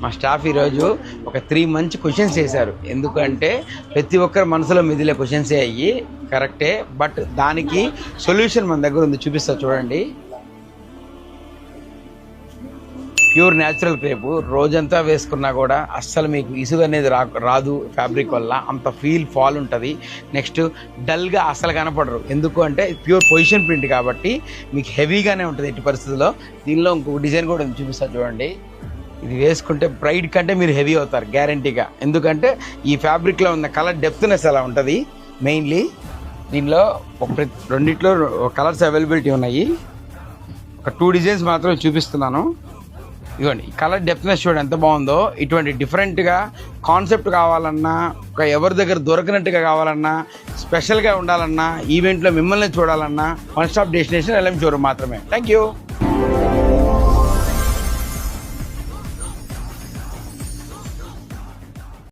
మా స్టాఫ్ ఈరోజు ఒక 3 మంచి క్వశ్చన్స్ చేశారు. ఎందుకంటే ప్రతి ఒక్కరి మనసులో మెదిలే క్వశ్చన్సే అయ్యి కరెక్టే, బట్ దానికి సొల్యూషన్ మన దగ్గర ఉంది, చూపిస్తా చూడండి. ప్యూర్ న్యాచురల్ క్రేపు రోజంతా వేసుకున్నా కూడా అస్సలు మీకు ఇసుగు అనేది రాదు. ఫ్యాబ్రిక్ వల్ల అంత ఫాల్ ఉంటుంది. నెక్స్ట్ డల్గా అస్సలు కనపడరు. ఎందుకు అంటే ప్యూర్ పొజిషన్ ప్రింట్ కాబట్టి మీకు హెవీగానే ఉంటుంది ఎట్టి పరిస్థితుల్లో. దీనిలో ఇంకొక డిజైన్ కూడా ఉంది, చూపిస్తా చూడండి. ఇది వేసుకుంటే బ్రైడ్ కంటే మీరు హెవీ అవుతారు గ్యారంటీగా. ఎందుకంటే ఈ ఫ్యాబ్రిక్లో ఉన్న కలర్ డెప్త్నెస్ అలా ఉంటుంది. మెయిన్లీ దీనిలో రెండిట్లో కలర్స్ అవైలబిలిటీ ఉన్నాయి. ఒక 2 డిజైన్స్ మాత్రం చూపిస్తున్నాను. ఇదిగోండి, ఈ కలర్ డెప్త్నెస్ చూడండి ఎంత బాగుందో. ఇటువంటి డిఫరెంట్గా కాన్సెప్ట్ కావాలన్నా, ఒక ఎవరి దగ్గర దొరకనట్టుగా కావాలన్నా, స్పెషల్గా ఉండాలన్నా, ఈవెంట్లో మిమ్మల్ని చూడాలన్నా one stop destination LM showroom మాత్రమే. Thank you.